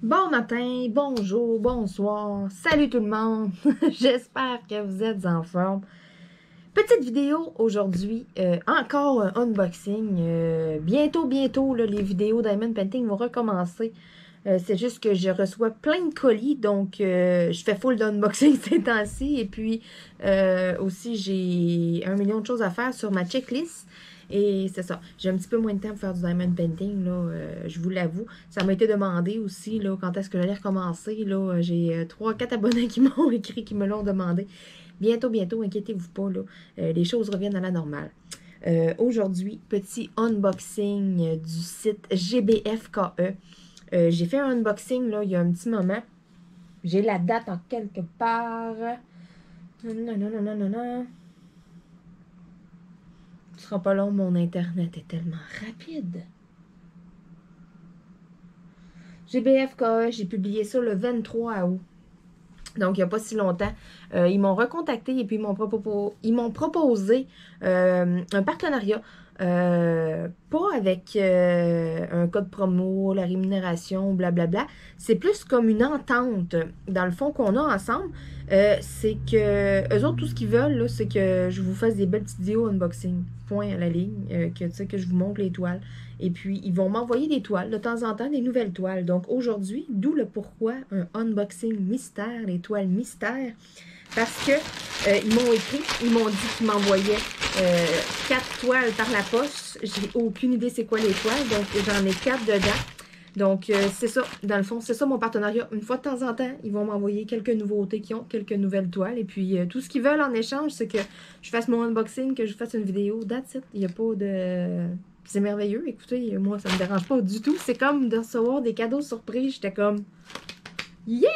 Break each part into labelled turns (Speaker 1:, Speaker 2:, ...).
Speaker 1: Bon matin, bonjour, bonsoir, salut tout le monde. J'espère que vous êtes en forme. Petite vidéo aujourd'hui, encore un unboxing. Bientôt, là, les vidéos Diamond Painting vont recommencer. C'est juste que je reçois plein de colis, donc je fais full d'unboxing ces temps-ci. Et puis aussi, j'ai 1 million de choses à faire sur ma checklist. Et c'est ça. J'ai un petit peu moins de temps pour faire du diamond painting, là, je vous l'avoue. Ça m'a été demandé aussi, là, quand est-ce que j'allais recommencer. Là, j'ai 3-4 abonnés qui m'ont écrit, qui me l'ont demandé. Bientôt, inquiétez-vous pas, là. Les choses reviennent à la normale. Aujourd'hui, petit unboxing du site GBFKE. J'ai fait un unboxing, là, il y a un petit moment. J'ai la date en quelque part. Non. Ce sera pas long, mon Internet est tellement rapide. GBFKE, j'ai publié ça le 23 août. Donc, il n'y a pas si longtemps. Ils m'ont recontacté et puis ils m'ont proposé un partenariat. Pas avec un code promo, la rémunération, blablabla. C'est plus comme une entente, dans le fond, qu'on a ensemble. C'est que eux autres, tout ce qu'ils veulent, c'est que je vous fasse des belles petites vidéos unboxing. Point à la ligne. Que je vous montre les toiles. Et puis, ils vont m'envoyer des toiles, de temps en temps, des nouvelles toiles. Donc, aujourd'hui, d'où le pourquoi un unboxing mystère, les toiles mystères. Parce que ils m'ont écrit, ils m'ont dit qu'ils m'envoyaient 4 toiles par la poste. J'ai aucune idée c'est quoi les toiles, donc j'en ai 4 dedans. Donc, c'est ça, dans le fond, c'est ça mon partenariat. Une fois de temps en temps, ils vont m'envoyer quelques nouveautés qui ont, quelques nouvelles toiles. Et puis, tout ce qu'ils veulent en échange, c'est que je fasse mon unboxing, que je fasse une vidéo. That's it. Il n'y a pas de... C'est merveilleux. Écoutez, moi, ça me dérange pas du tout. C'est comme de recevoir des cadeaux surprises. J'étais comme... Yeah!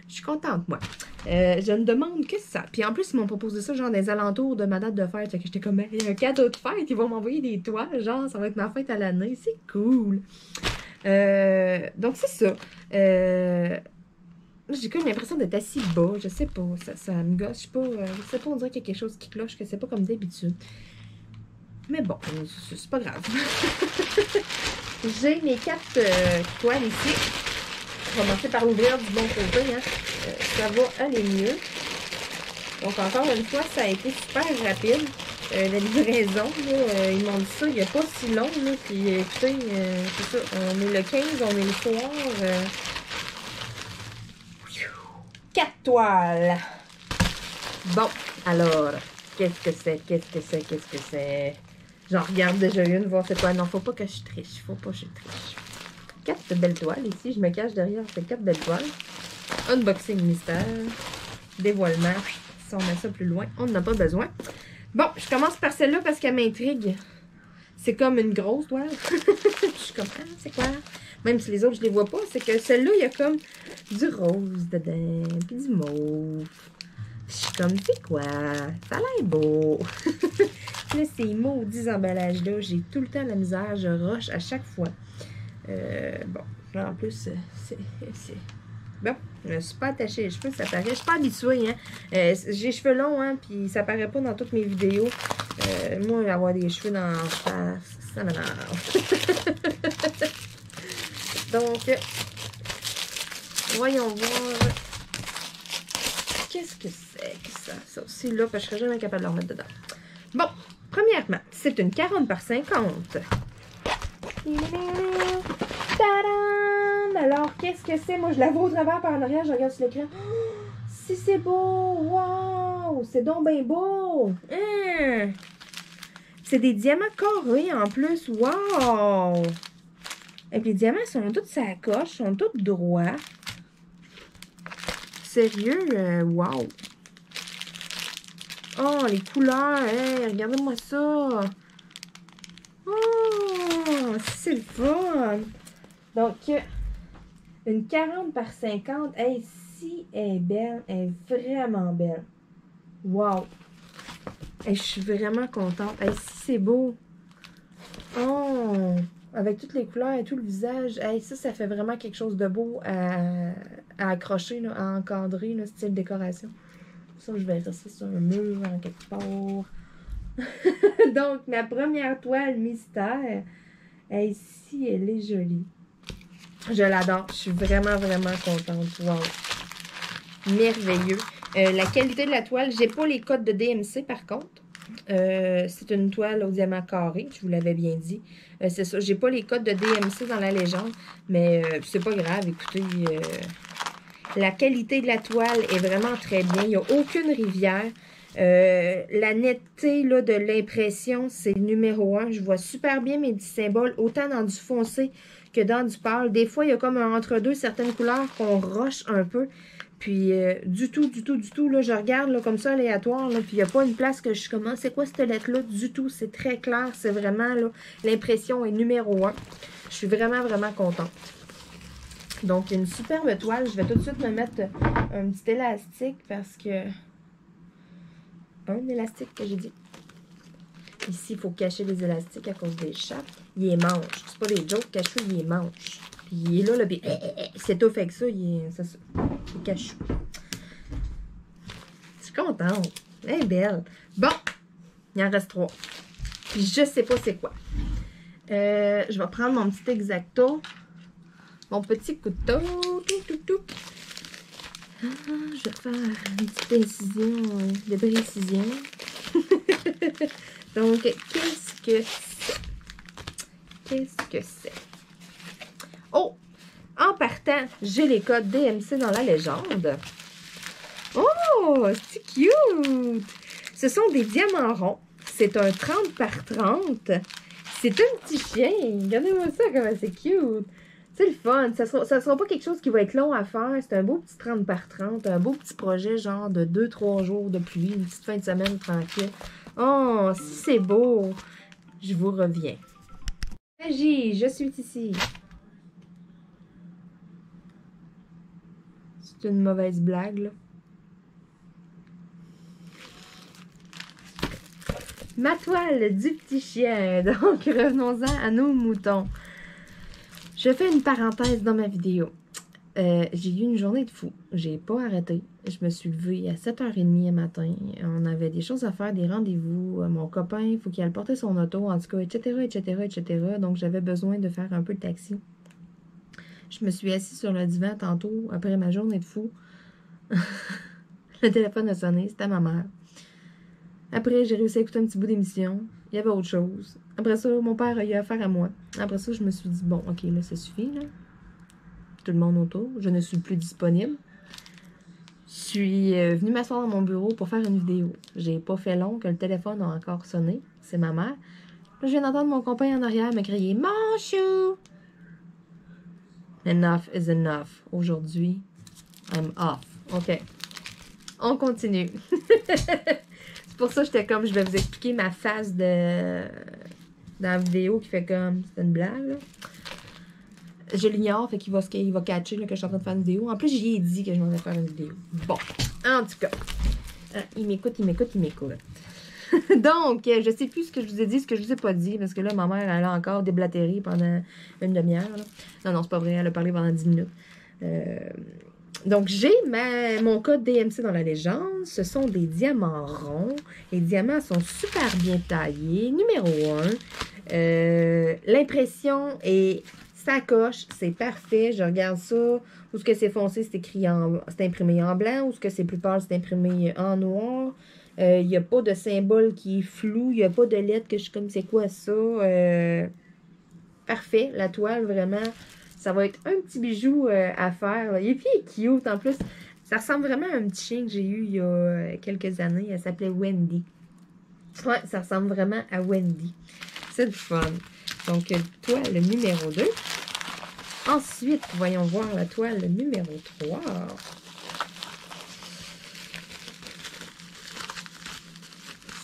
Speaker 1: Je suis contente, moi. Je ne demande que ça. Puis en plus, ils m'ont proposé ça, genre, des alentours de ma date de fête. Fait que j'étais comme, il y a un cadeau de fête, ils vont m'envoyer des toiles. Genre, ça va être ma fête à l'année. C'est cool. Donc, c'est ça. J'ai comme l'impression d'être assis bas. Je sais pas. Ça me gosse. Je sais pas, on dirait qu'il y a quelque chose qui cloche, que c'est pas comme d'habitude. Mais bon, c'est pas grave. J'ai mes 4 toiles ici. Je vais commencer par l'ouvrir du bon côté. Hein. Ça va aller mieux. Donc, encore une fois, ça a été super rapide. La livraison, là, ils m'ont dit ça il n'y a pas si long. Là, puis, écoutez, c'est ça. On est le 15, on est le soir. 4 toiles. Bon, alors, qu'est-ce que c'est? J'en regarde déjà une, voir c'est quoi. Non, faut pas que je triche. Faut pas que je triche. 4 belles toiles. Ici, je me cache derrière ces 4 belles toiles. Unboxing mystère. Dévoilement. Si on met ça plus loin, on n'en a pas besoin. Bon, je commence par celle-là parce qu'elle m'intrigue. C'est comme une grosse toile. Je suis comme, ah, c'est quoi? Même si les autres, je les vois pas. C'est que celle-là, il y a comme du rose dedans. Puis du mauve. Je suis comme, c'est quoi? Ça a l'air beau. Là, ces maudits emballages-là, j'ai tout le temps la misère. Je rush à chaque fois. Bon, en plus, c'est... Bon, je me suis pas attachée les cheveux, ça paraît. Je suis pas habituée, hein. J'ai les cheveux longs, hein, puis ça paraît pas dans toutes mes vidéos. Moi, avoir des cheveux dans la face, ça m'énerve. Donc, voyons voir. Qu'est-ce que c'est que ça? Ça aussi, là, parce que je serais jamais capable de le remettre dedans. Bon, premièrement, c'est une 40 par 50. Tadam! Alors, qu'est-ce que c'est? Moi, je la vois au travers par en arrière, je regarde sur l'écran. Oh, si c'est beau! Wow! C'est donc bien beau! Hein? C'est des diamants carrés en plus. Wow! Et puis les diamants sont tous à la coche, sont tous droits. Sérieux? Wow! Oh, les couleurs! Hey, regardez-moi ça! Oh! C'est le fun! Donc, une 40 par 50. Hey, si elle est belle, elle est vraiment belle. Wow! Hey, je suis vraiment contente. Hey, si c'est beau. Oh! Avec toutes les couleurs et tout le visage. Hey, ça fait vraiment quelque chose de beau à accrocher, là, à encadrer, là, style décoration. Ça, je vais rester sur un mur en quelque part. Donc, ma première toile mystère. Hey, si elle est jolie. Je l'adore. Je suis vraiment, vraiment contente. Wow. Merveilleux. La qualité de la toile, j'ai pas les codes de DMC par contre. C'est une toile au diamant carré, je vous l'avais bien dit. C'est ça, j'ai pas les codes de DMC dans la légende, mais c'est pas grave, écoutez. La qualité de la toile est vraiment très bien. Il n'y a aucune rivière. La netteté là, de l'impression, c'est le numéro 1. Je vois super bien mes petits symboles, autant dans du foncé que dans du pâle. Des fois, il y a comme un entre-deux, certaines couleurs qu'on roche un peu. Puis, du tout, là, je regarde là, comme ça, aléatoire, là, puis il n'y a pas une place que je commence. C'est quoi cette lettre-là? Du tout, c'est très clair, c'est vraiment, là, l'impression est numéro 1. Je suis vraiment, vraiment contente. Donc, une superbe toile. Je vais tout de suite me mettre un petit élastique parce que... Un élastique que j'ai dit. Ici, il faut cacher les élastiques à cause des chats. Il est manche. C'est pas des jokes cachous, il est manche. Puis il est là, puis c'est tout fait que ça, il est cachou. Je suis contente. Elle est belle. Bon, il en reste 3. Puis je sais pas c'est quoi. Je vais prendre mon petit X-Acto. Mon petit couteau. Je vais faire une petite incision de précision. Donc, qu'est-ce que c'est? Qu'est-ce que c'est? Oh! En partant, j'ai les codes DMC dans la légende. Oh! C'est cute! Ce sont des diamants ronds. C'est un 30 par 30. C'est un petit chien. Regardez-moi ça, comment c'est cute! C'est le fun. Ça sera pas quelque chose qui va être long à faire. C'est un beau petit 30 par 30. Un beau petit projet, genre de 2-3 jours de pluie. Une petite fin de semaine tranquille. Oh, si c'est beau! Je vous reviens. Magie, je suis ici. C'est une mauvaise blague, là. Ma toile du petit chien. Donc, revenons-en à nos moutons. Je fais une parenthèse dans ma vidéo. J'ai eu une journée de fou. J'ai pas arrêté. Je me suis levée à 7h30 le matin. On avait des choses à faire, des rendez-vous. Mon copain, il faut qu'il aille porter son auto, en tout cas, etc. Donc, j'avais besoin de faire un peu de taxi. Je me suis assise sur le divan tantôt, après ma journée de fou. Le téléphone a sonné, c'était ma mère. Après, j'ai réussi à écouter un petit bout d'émission. Il y avait autre chose. Après ça, mon père a eu affaire à moi. Après ça, je me suis dit, bon, ok, là, ça suffit, là. Tout le monde autour. Je ne suis plus disponible. Je suis venue m'asseoir dans mon bureau pour faire une vidéo. J'ai pas fait long que le téléphone a encore sonné. C'est ma mère. Là, je viens d'entendre mon compagnon en arrière me crier « Mon chou! » Enough is enough. Aujourd'hui, I'm off. OK. On continue. C'est pour ça que j'étais comme, je vais vous expliquer ma face dans la vidéo qui fait comme, c'est une blague, là. Je l'ignore, fait qu'il va catcher là, que je suis en train de faire une vidéo. En plus, j'y ai dit que je m'en vais faire une vidéo. Bon, en tout cas, il m'écoute. Donc, je sais plus ce que je vous ai dit, ce que je vous ai pas dit, parce que là, ma mère, elle a encore déblatéré pendant une demi-heure. Non, c'est pas vrai, elle a parlé pendant 10 minutes. Donc, j'ai mon code DMC dans la légende. Ce sont des diamants ronds. Les diamants sont super bien taillés. Numéro 1. L'impression est... Ça coche, c'est parfait. Je regarde ça. Où est-ce que c'est foncé, c'est imprimé en blanc. Où est-ce que c'est plus pâle, c'est imprimé en noir. Il n'y a pas de symbole qui est flou. Il n'y a pas de lettre que je suis comme, c'est quoi ça? Parfait. La toile, vraiment, ça va être un petit bijou à faire. Et puis, il est cute. En plus, ça ressemble vraiment à un petit chien que j'ai eu il y a quelques années. Elle s'appelait Wendy. Ouais, ça ressemble vraiment à Wendy. C'est le fun. Donc, toile numéro 2. Ensuite, voyons voir la toile numéro 3.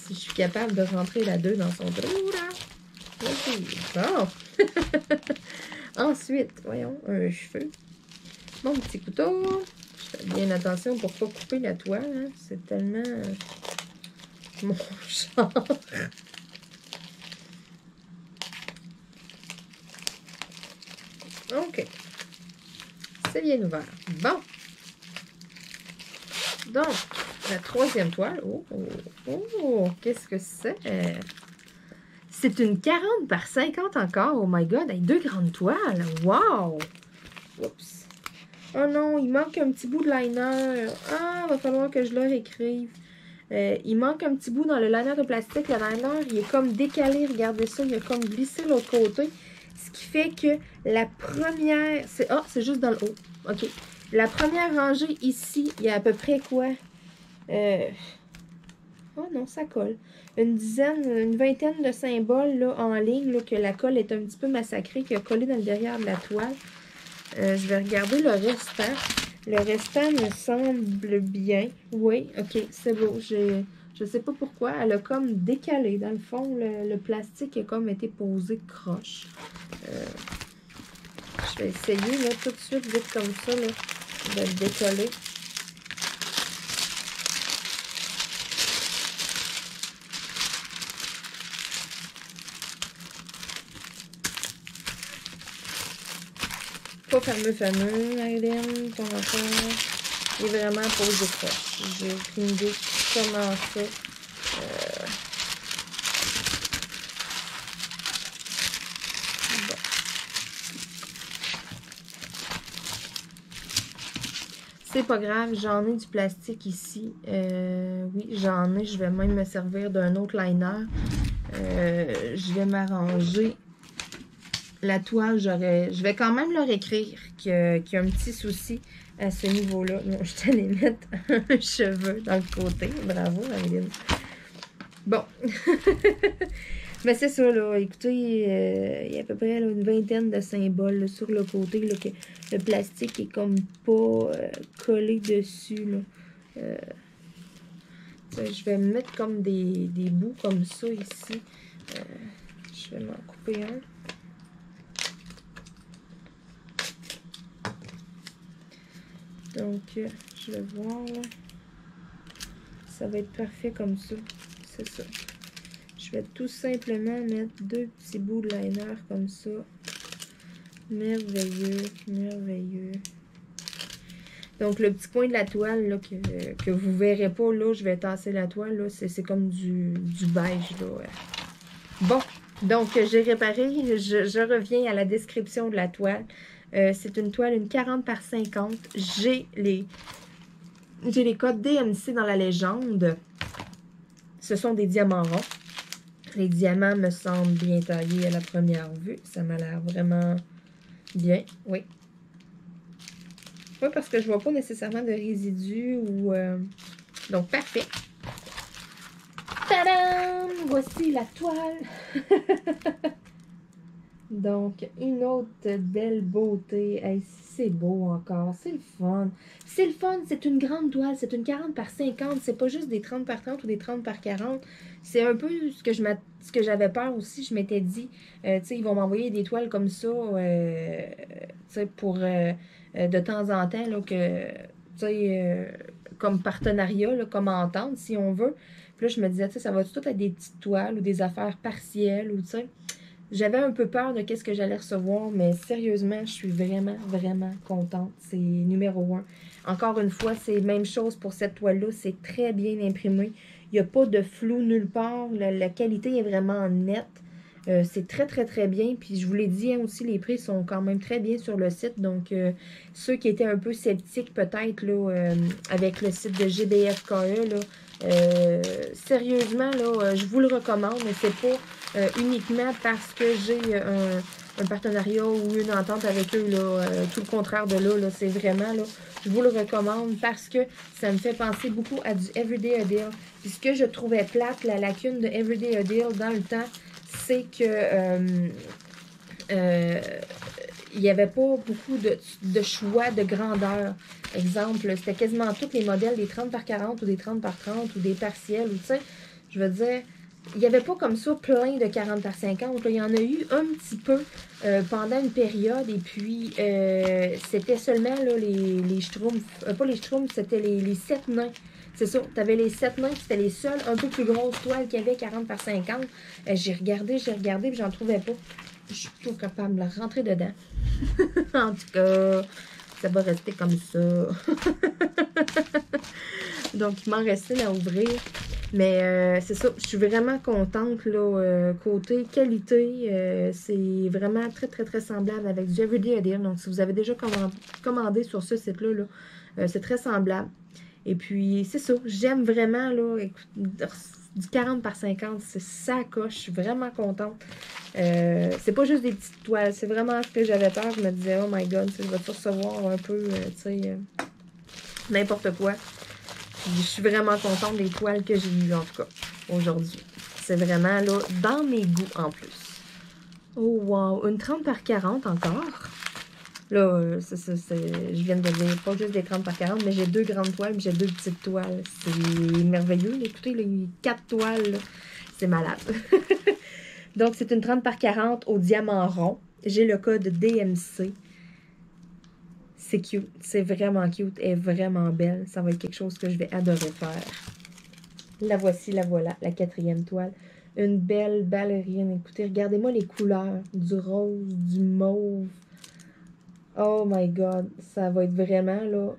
Speaker 1: Si je suis capable de rentrer la 2 dans son trou, là. Bon. Ensuite, voyons, un cheveu. Mon petit couteau. Je fais bien attention pour ne pas couper la toile. Hein. C'est tellement mon genre. OK. C'est bien ouvert. Bon. Donc, la troisième toile. Oh, qu'est-ce que c'est? C'est une 40 par 50 encore. Oh my God, avec 2 grandes toiles. Wow! Oups. Oh non, il manque un petit bout de liner. Ah, va falloir que je le réécrive. Il manque un petit bout dans le liner de plastique. Le liner, il est comme décalé. Regardez ça, il a comme glissé de l'autre côté. Ce qui fait que la première... c'est juste dans le haut. OK. La première rangée ici, il y a à peu près quoi? Oh non, ça colle. Une vingtaine de symboles là, en ligne, là, que la colle est un petit peu massacrée, qui a collé dans le derrière de la toile. Je vais regarder le restant. Le restant me semble bien. Oui, ok, c'est beau. Je sais pas pourquoi. Elle a comme décalé. Dans le fond, le plastique a comme été posé croche. Je vais essayer là, tout de suite, vite comme ça, là, de le décoller. Pas fameux, Marilyn, ton affaire. Il est vraiment posé croche. J'ai aucune idée comment ça. Bon. C'est pas grave, j'en ai du plastique ici. Oui, j'en ai. Je vais même me servir d'un autre liner. Je vais m'arranger. La toile, je vais quand même leur écrire qu'il y a un petit souci à ce niveau-là. Non, je t'allais mettre un cheveu dans le côté. Bravo, Marilyn. Bon. Mais c'est ça, là. Écoutez, il y a à peu près là, une vingtaine de symboles là, sur le côté. Là, que le plastique est comme pas collé dessus. Là. Je vais me mettre comme des bouts comme ça ici. Je vais m'en couper un. Donc, je vais voir, là. Ça va être parfait comme ça. C'est ça. Je vais tout simplement mettre deux petits bouts de liner comme ça. Merveilleux, merveilleux. Donc, le petit coin de la toile, là, que vous ne verrez pas, là, je vais tasser la toile, là. C'est comme du beige, là. Bon, donc, j'ai réparé. Je reviens à la description de la toile. C'est une toile, une 40 par 50. J'ai les codes DMC dans la légende. Ce sont des diamants ronds. Les diamants me semblent bien taillés à la première vue. Ça m'a l'air vraiment bien. Oui. Oui, parce que je ne vois pas nécessairement de résidus ou... Donc, parfait. Tadam! Voici la toile. Donc, une autre belle beauté. Hey, c'est beau encore. C'est le fun. C'est le fun. C'est une grande toile. C'est une 40 par 50. C'est pas juste des 30 par 30 ou des 30 par 40. C'est un peu ce que j'avais peur aussi. Je m'étais dit, tu sais, ils vont m'envoyer des toiles comme ça, tu sais, pour de temps en temps, là, que, tu sais, comme partenariat, là, comme entente, si on veut. Puis là, je me disais, tu sais, ça va tout être des petites toiles ou des affaires partielles ou, tu sais. J'avais un peu peur de qu'est-ce que j'allais recevoir, mais sérieusement, je suis vraiment, vraiment contente. C'est numéro 1. Encore une fois, c'est la même chose pour cette toile-là. C'est très bien imprimé. Il n'y a pas de flou nulle part. La qualité est vraiment nette. C'est très, très, très bien. Puis je vous l'ai dit, hein, aussi, les prix sont quand même très bien sur le site. Donc, ceux qui étaient un peu sceptiques peut-être là avec le site de GBFKE, là, sérieusement, là, je vous le recommande, mais c'est pas uniquement parce que j'ai un partenariat ou une entente avec eux, là, tout le contraire de là, c'est vraiment, là, je vous le recommande parce que ça me fait penser beaucoup à du Everyday a Deal. Puis ce que je trouvais plate, la lacune de Everyday a Deal dans le temps, c'est que il n'y avait pas beaucoup de choix de grandeur. Exemple, c'était quasiment tous les modèles des 30 par 40 ou des 30 par 30 ou des partiels. Ou, tu sais, je veux dire, il n'y avait pas comme ça plein de 40 par 50. Là. Il y en a eu un petit peu pendant une période. Et puis, c'était seulement là, les Schtroumpfs. Pas les Schtroumpfs, c'était les 7 nains. C'est ça, tu avais les 7 nains, c'était les seuls un peu plus grosses toiles qu'il y avait 40 par 50. J'ai regardé, puis j'en trouvais pas. Je suis pas capable de rentrer dedans. En tout cas, Ça va rester comme ça. Donc, il m'en restait à ouvrir. Mais c'est ça, je suis vraiment contente, là, côté qualité, c'est vraiment très, très, très semblable avec du Everyday Ideal. Donc, si vous avez déjà commandé sur ce site-là, là, c'est très semblable. Et puis, c'est ça, j'aime vraiment, là, écoute, du 40 par 50, c'est ça coche, je suis vraiment contente. C'est pas juste des petites toiles, c'est vraiment ce que j'avais peur. Je me disais, oh my god, je vais recevoir un peu, tu sais, n'importe quoi. Je suis vraiment contente des toiles que j'ai eues, en tout cas, aujourd'hui. C'est vraiment, là, dans mes goûts, en plus. Oh, wow! Une 30 par 40 encore. Là, je viens de dire, pas juste des 30 par 40, mais j'ai 2 grandes toiles, mais j'ai 2 petites toiles. C'est merveilleux. Écoutez, les 4 toiles, c'est malade. Donc, c'est une 30 par 40 au diamant rond. J'ai le code DMC. C'est cute. C'est vraiment cute. Elle est vraiment belle. Ça va être quelque chose que je vais adorer faire. La voici, la voilà, la 4e toile. Une belle ballerine. Écoutez, regardez-moi les couleurs. Du rose, du mauve. Oh my god. Ça va être vraiment, là...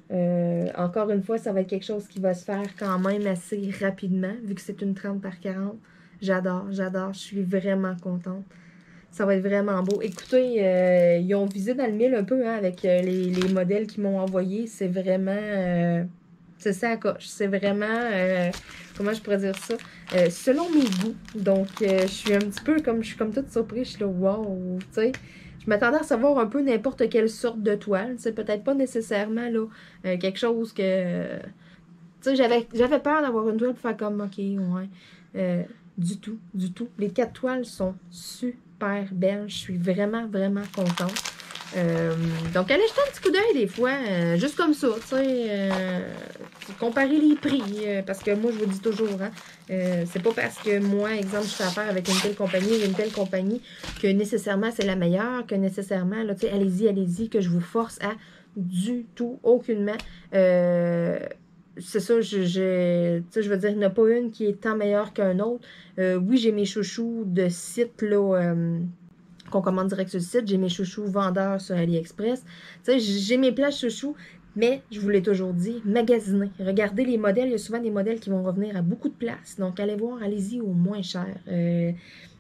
Speaker 1: encore une fois, ça va être quelque chose qui va se faire quand même assez rapidement, vu que c'est une 30 par 40. J'adore, j'adore. Je suis vraiment contente. Ça va être vraiment beau. Écoutez, ils ont visé dans le mille un peu, hein, avec les modèles qu'ils m'ont envoyés. C'est vraiment... c'est ça à coche. C'est vraiment... comment je pourrais dire ça? Selon mes goûts. Donc, je suis un petit peu comme... Je suis comme toute surprise. Je suis là, wow, tu sais. Je m'attendais à savoir un peu n'importe quelle sorte de toile. C'est peut-être pas nécessairement, là, quelque chose que... tu sais, j'avais peur d'avoir une toile pour faire comme, OK, ouais. Du tout, du tout. Les 4 toiles sont super belle. Je suis vraiment, vraiment contente. Donc, allez jeter un petit coup d'œil des fois, juste comme ça, tu sais, comparer les prix, parce que moi, je vous dis toujours, hein, c'est pas parce que moi, exemple, je fais affaire avec une telle compagnie ou une telle compagnie que nécessairement c'est la meilleure, que nécessairement, là, tu sais, allez-y, que je vous force à du tout, aucunement. C'est ça, tu sais, je veux dire, il n'y en a pas une qui est tant meilleure qu'un autre. Oui, j'ai mes chouchous de site, là, qu'on commande direct sur le site. J'ai mes chouchous vendeurs sur AliExpress. Tu sais, j'ai mes plages chouchous, mais je vous l'ai toujours dit, magasiner. Regardez les modèles. Il y a souvent des modèles qui vont revenir à beaucoup de places. Donc, allez voir, allez-y au moins cher.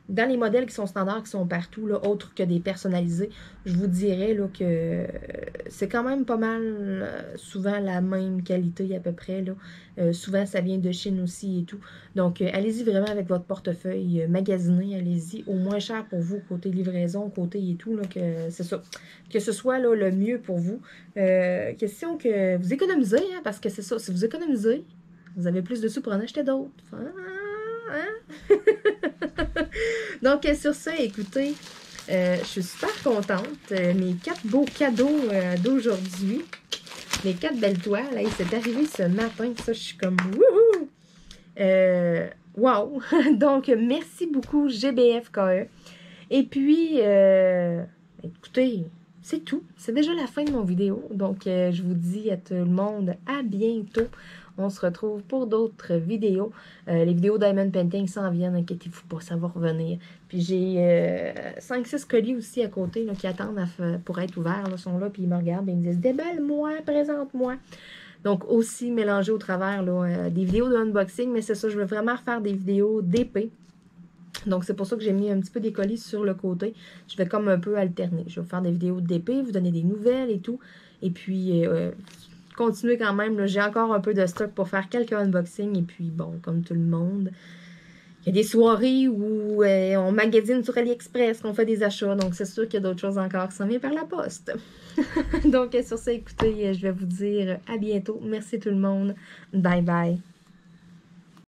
Speaker 1: Dans les modèles qui sont standards, qui sont partout, là, autres que des personnalisés, je vous dirais là, que c'est quand même pas mal souvent la même qualité à peu près. Là. Souvent, ça vient de Chine aussi et tout. Donc, allez-y vraiment avec votre portefeuille magasinez, allez-y au moins cher pour vous, côté livraison, côté et tout, là, que c'est ça. Que ce soit là, le mieux pour vous. Question que vous économisez, hein, parce que c'est ça, si vous économisez, vous avez plus de sous pour en acheter d'autres. Hein? Donc, sur ça, écoutez, je suis super contente. Mes 4 beaux cadeaux d'aujourd'hui, mes 4 belles toiles, hey, c'est arrivé ce matin. Ça, je suis comme wouhou! Wow! Donc, merci beaucoup, GBFKE. Et puis, écoutez, c'est tout. C'est déjà la fin de mon vidéo. Donc, je vous dis à tout le monde à bientôt. On se retrouve pour d'autres vidéos. Les vidéos Diamond Painting s'en viennent, inquiétez-vous pas, ça va revenir. Puis j'ai 5-6 colis aussi à côté là, qui attendent pour être ouverts. Ils sont là, puis ils me regardent et ils me disent « Déballe-moi, présente-moi ». Donc aussi mélangé au travers là, des vidéos de unboxing, mais c'est ça, je veux vraiment faire des vidéos d'épée. Donc, c'est pour ça que j'ai mis un petit peu des colis sur le côté. Je vais comme un peu alterner. Je vais faire des vidéos d'épée, vous donner des nouvelles et tout. Et puis, continuer quand même. J'ai encore un peu de stock pour faire quelques unboxings. Et puis, bon, comme tout le monde, il y a des soirées où on magasine sur AliExpress, qu'on fait des achats. Donc, c'est sûr qu'il y a d'autres choses encore qui s'en viennent par la poste. Donc, sur ça, écoutez, je vais vous dire à bientôt. Merci tout le monde. Bye bye.